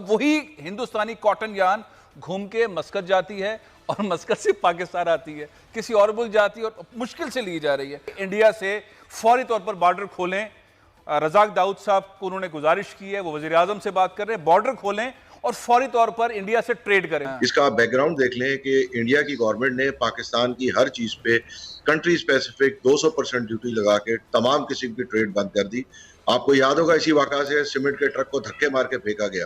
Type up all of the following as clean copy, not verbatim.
वही हिंदुस्तानी cotton yarn घूम के मस्कत जाती है और मस्कत से पाकिस्तान आती है, किसी और मुल्क जाती है और मुश्किल से ली जा रही है। इंडिया से फौरी तौर पर बॉर्डर खोलें। रजाक दाऊद साहब को उन्होंने गुजारिश की है, वो वज़ीर आज़म से बात कर रहे हैं, बॉर्डर खोलें और फौरी तौर पर इंडिया से ट्रेड करें। इसका बैकग्राउंड देख लें कि इंडिया की गवर्नमेंट ने पाकिस्तान की हर चीज पे कंट्री स्पेसिफिक 200% ड्यूटी लगा के तमाम किस्म की ट्रेड बंद कर दी। आपको याद होगा इसी वाक़ा से सीमेंट के ट्रक को धक्के मार के फेंका गया,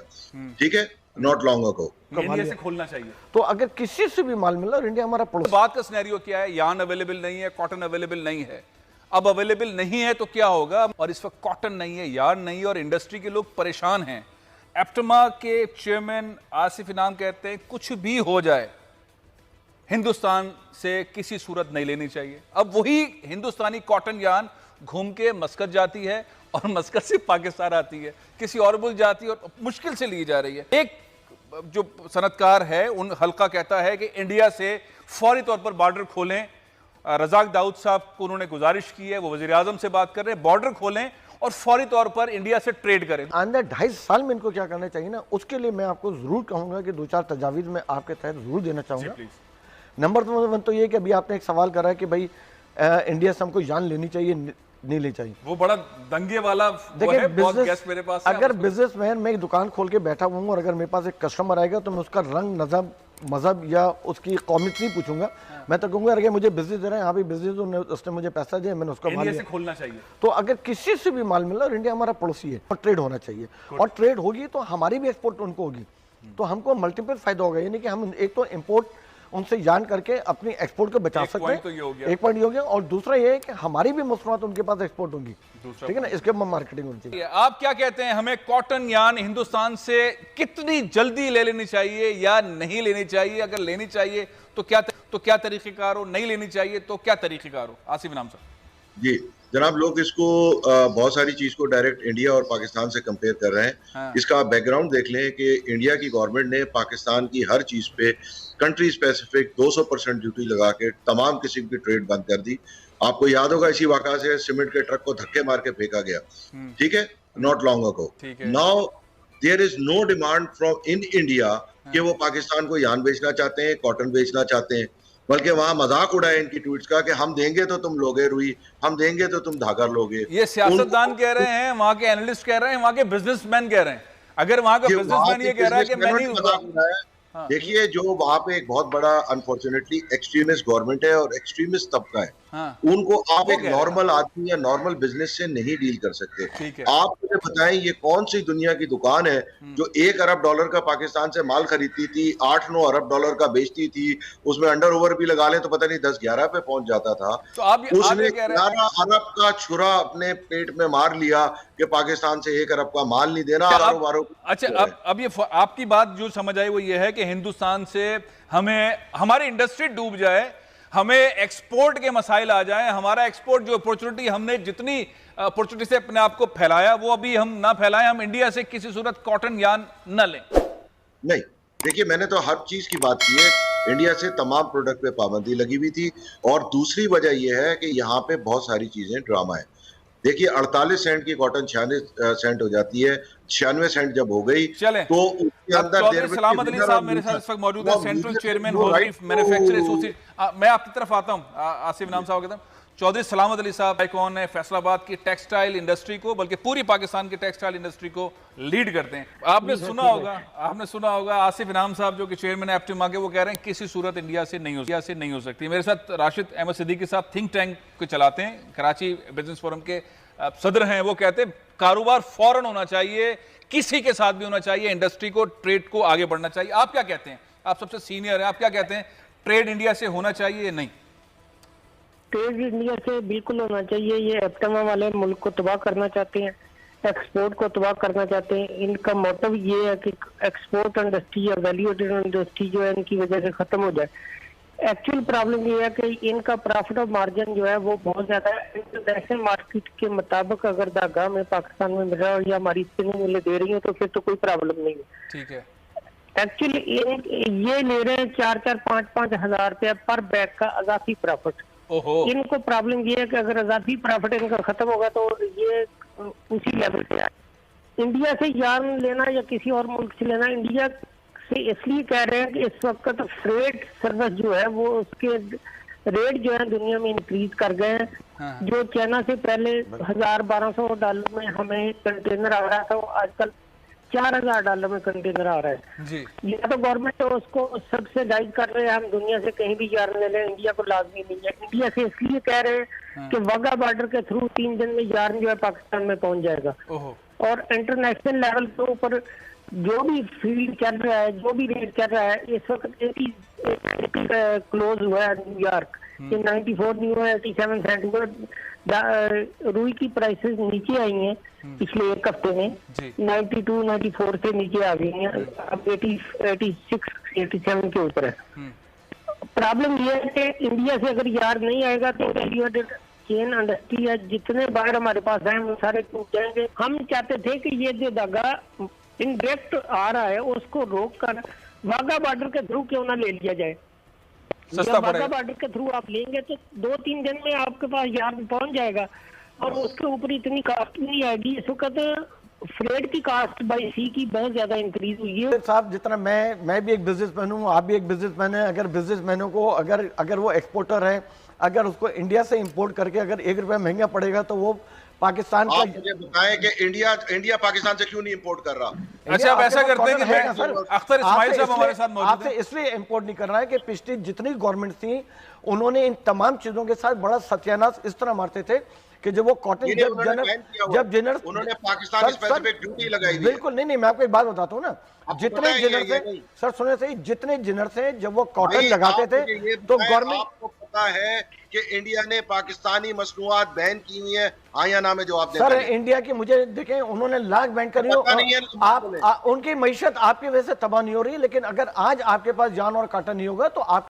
ठीक है, नॉट लॉन्ग अगो। इंडिया से खोलना चाहिए। तो अगर किसी से भी माल मिला और इंडिया हमारा पड़ोसी। बात का सिनेरियो क्या है? यार्न अवेलेबल नहीं है, कॉटन अवेलेबल नहीं है। अब अवेलेबल नहीं है तो क्या होगा? और इस वक्त कॉटन नहीं है, यार्न नहीं है और इंडस्ट्री के लोग परेशान हैं। एप्टमा के चेयरमैन आसिफ इनाम कहते हैं कुछ भी हो जाए हिंदुस्तान से किसी सूरत नहीं लेनी चाहिए। अब वही हिंदुस्तानी कॉटन यार्न घूम के मस्कत जाती है और मस्कत से पाकिस्तान आती है, किसी और मुल्क जाती है और मुश्किल से ली जा रही है। एक जो सनतकार है उन हल्का कहता है कि इंडिया से फौरी तौर पर बॉर्डर खोलें। रजाक दाऊद साहब को उन्होंने गुजारिश की है, वो वज़ीर आज़म से बात कर रहे हैं, बॉर्डर खोलें और फौरी तौर पर इंडिया से ट्रेड करें। आंदा 2.5 साल में इनको क्या करना चाहिए ना, उसके लिए मैं आपको जरूर कहूंगा कि 2-4 तजावीज में आपके तहत जरूर देना चाहूंगा। नंबर 1 तो ये कि अभी आपने एक सवाल करा है कि भाई इंडिया से हमको जान लेनी चाहिए नहीं लेनी चाहिए। वो बड़ा दंगे वाला देखिए, बिजनेस मेरे पास अगर बिजनेसमैन मैं एक दुकान खोल के बैठा हुआ हूँ और अगर मेरे पास एक कस्टमर आएगा तो मैं उसका रंग, नजब, मजहब या उसकी कौमियत नहीं पूछूंगा। मैं तो कहूंगा अगर मुझे बिजनेस दे रहे हैं, यहाँ भी बिजनेस, उसने मुझे पैसा दिया, मैंने उसका माल से खोलना चाहिए। तो अगर किसी से भी माल मिला और इंडिया हमारा पड़ोसी है और ट्रेड होना चाहिए, और ट्रेड होगी तो हमारी भी एक्सपोर्ट उनको होगी, तो हमको मल्टीपल फायदा होगा। यानी कि हम एक तो इम्पोर्ट उनसे जान करके अपनी एक्सपोर्ट को बचा सकते हैं, एक पॉइंट ये हो गया, और दूसरा ये है कि हमारी भी मसनूआत उनके पास एक्सपोर्ट होंगी, ठीक है ना, इसके मार्केटिंग होनी चाहिए। आप क्या कहते हैं, हमें कॉटन यार्न हिंदुस्तान से कितनी जल्दी ले लेनी चाहिए या नहीं लेनी चाहिए? अगर लेनी चाहिए तो क्या तरीक़ेकार हो, नहीं लेनी चाहिए तो क्या तरीक़ेकार हो? आसिफ इनाम साहब। जी जनाब, लोग इसको बहुत सारी चीज को डायरेक्ट इंडिया और पाकिस्तान से कंपेयर कर रहे हैं। हाँ। इसका बैकग्राउंड देख लें कि इंडिया की गवर्नमेंट ने पाकिस्तान की हर चीज पे कंट्री स्पेसिफिक 200% ड्यूटी लगा के तमाम किस्म की ट्रेड बंद कर दी। आपको याद होगा इसी वाक़ा से सीमेंट के ट्रक को धक्के मार के फेंका गया, ठीक है, not long ago. Now there is no demand from in India कि वो पाकिस्तान को यार्न बेचना चाहते हैं, कॉटन बेचना चाहते हैं, बल्कि वहां मजाक उड़ाए इनकी ट्वीट्स का कि हम देंगे तो तुम लोगे रुई, हम देंगे तो तुम धागा लोगे। ये सियासतदान कह रहे हैं, वहां के एनालिस्ट कह रहे हैं, वहां के बिजनेसमैन कह रहे हैं। अगर वहां का बिजनेसमैन ये कह रहा है कि मैं नहीं, देखिए जो वहां पे एक बहुत बड़ा अनफॉर्चुनेटली एक्सट्रीमिस्ट गवर्नमेंट है और एक्सट्रीमिस्ट तबका है, उनको आप एक नॉर्मल आदमी या नॉर्मल बिजनेस से नहीं डील कर सकते। आप मुझे बताएं ये कौन सी दुनिया की दुकान है जो $1 अरब का पाकिस्तान से माल खरीदती थी, $8-9 अरब का बेचती थी, उसमें अंडर ओवर भी लगा ले तो पता नहीं 10-11 पे पहुंच जाता था। तो उसने 11 अरब का छुरा अपने पेट में मार लिया कि पाकिस्तान से 1 अरब का माल नहीं देना। अच्छा, अब ये आपकी बात जो समझ आई वो ये है कि हिंदुस्तान से हमारी इंडस्ट्री डूब जाए, हमें एक्सपोर्ट के मसाइल आ जाए, हमारा एक्सपोर्ट जो अपॉर्चुनिटी, हमने जितनी अपॉर्चुनिटी से अपने आप को फैलाया वो अभी हम ना फैलाएं, हम इंडिया से किसी सूरत कॉटन यार्न न लें। नहीं, देखिए मैंने तो हर चीज की बात की है, इंडिया से तमाम प्रोडक्ट पे पाबंदी लगी हुई थी, और दूसरी वजह यह है कि यहाँ पे बहुत सारी चीजें ड्रामा है। देखिए 48 सेंट की कॉटन 96 सेंट हो जाती है, 96 सेंट जब हो गई तो उसके अंदर सलामत अली साहब मेरे साथ इस वक्त मौजूद है, सेंट्रल चेयरमैन मैन्युफैक्चरिंग एसोसिएशन। मैं आपकी तरफ आता हूँ, आसिफ इनाम साहब कहता हूँ, चौधरी सलामत अली साहब कौन है, फैसलाबाद की टेक्सटाइल इंडस्ट्री को, बल्कि पूरी पाकिस्तान की टेक्सटाइल इंडस्ट्री को लीड करते हैं। आपने सुना होगा आसिफ इनाम साहब जो कि चेयरमैन एप्टिमा के, वो कह रहे हैं किसी सूरत इंडिया से नहीं हो सकती। मेरे साथ राशिद अहमद सिद्दीकी साहब थिंक टैंक को चलाते हैं, कराची बिजनेस फोरम के सदर हैं। वो कहते हैं कारोबार फौरन होना चाहिए, किसी के साथ भी होना चाहिए, इंडस्ट्री को, ट्रेड को आगे बढ़ना चाहिए। आप क्या कहते हैं? आप सबसे सीनियर हैं, आप क्या कहते हैं, ट्रेड इंडिया से होना चाहिए या नहीं? ट्रेड इंडिया से बिल्कुल होना चाहिए। ये एप्टमा वाले मुल्क को तबाह करना चाहते हैं, एक्सपोर्ट को तबाह करना चाहते हैं। इनका मोटिव ये है कि एक्सपोर्ट इंडस्ट्री या वैल्यू एडेड इंडस्ट्री जो है इनकी वजह से खत्म हो जाए। एक्चुअल प्रॉब्लम ये है कि इनका प्रॉफिट और मार्जिन जो है वो बहुत ज्यादा है। इंटरनेशनल मार्केट के मुताबिक अगर धागा में पाकिस्तान में मिल रहा है या हमारी स्पिनिंग मिलें दे रही है तो फिर तो कोई प्रॉब्लम नहीं है। ठीक है। एक्चुअली ये ले रहे हैं 4-4, 5-5 हजार रुपया पर बैग का अजाफी प्रॉफिट। इनको प्रॉब्लम ये है कि अगर अजाफी प्रॉफिट इनका खत्म होगा तो ये उसी लेवल पे आए। इंडिया से यार्न लेना या किसी और मुल्क से लेना, इंडिया से इसलिए कह रहे हैं कि इस वक्त फ्रेट सर्विस जो है वो उसके रेट जो है दुनिया में इंक्रीज कर गए हैं। हाँ। जो चाइना से पहले $1,000-1,200 में हमें कंटेनर आ रहा था, वो आजकल $4,000 में कंटेनर आ रहा है जी। या तो गवर्नमेंट उसको सब्सिडाइज कर रहे हैं, हम दुनिया से कहीं भी यार्न ले लें, इंडिया को लाजमी नहीं है। इंडिया से इसलिए कह रहे हैं कि वाघा बॉर्डर के थ्रू 3 दिन में यार्न जो है पाकिस्तान में पहुंच जाएगा। ओहो। और इंटरनेशनल लेवल के ऊपर जो भी फील्ड चल रहा है, जो भी रेट चल रहा है, इस वक्त 80 क्लोज हुआ है न्यूयॉर्क, ये 94 नहीं हुआ, 87 सेंट हुआ। रुई की प्राइसेस नीचे आई हैं पिछले एक हफ्ते में, 92, 94 से नीचे आ गई हैं, अब 86, 87 के ऊपर है। प्रॉब्लम ये है कि इंडिया से अगर यार नहीं आएगा तो चेन इंडस्ट्री है, जितने बाहर हमारे पास हैं वो सारे टूट जाएंगे। हम चाहते थे कि ये जो धागा इनडायरेक्ट आ रहा है उसको रोक कर वाघा बॉर्डर के थ्रू क्यों ना ले लिया जाए। सस्ता वाघा पड़ेगा। बॉर्डर के थ्रू आप लेंगे तो 2-3 दिन में आपके पास यार पहुंच जाएगा और उसके ऊपर इतनी कास्ट नहीं आएगी। इस वक्त फ्रेट की कास्ट बाई सी की बहुत ज्यादा इंक्रीज हुई है। साहब, जितना मैं भी एक बिजनेसमैन हूँ, आप भी एक बिजनेसमैन है, अगर बिजनेसमैनों को अगर वो एक्सपोर्टर है, अगर उसको इंडिया से इंपोर्ट करके अगर ₹1 महंगा पड़ेगा तो वो पाकिस्तान का। आप मुझे बताएं कि इंडिया पाकिस्तान से क्यों नहीं इंपोर्ट कर रहा? अच्छा, आप ऐसा करते हैं कि अख्तर इस्माइल साहब हमारे साथ मौजूद आपसे इसलिए इंपोर्ट नहीं कर रहा है कि पिछली जितनी गवर्नमेंट थी उन्होंने इन तमाम चीजों के साथ बड़ा सत्यानाश इस तरह मारते थे कि जब वो कॉटन जब जिनर उन्होंने पाकिस्तान स्पेसिफिक ड्यूटी लगाई। बिल्कुल नहीं, मैं आपको एक बात बताता हूँ ना, जितने जिनर से सर सुने सही, जितने जिनर से जब वो कॉटन लगाते थे तो गवर्नमेंट, आपको पता है कि इंडिया ने पाकिस्तानी मसनूआत बैन की हुई है, आयाना में जवाब दे। सर इंडिया की मुझे देखें, उन्होंने लाख बैन करी हो, आप उनकी मईशत आपकी वजह से तबाह नहीं हो रही, लेकिन अगर आज आपके पास जान और काटा नहीं होगा तो आप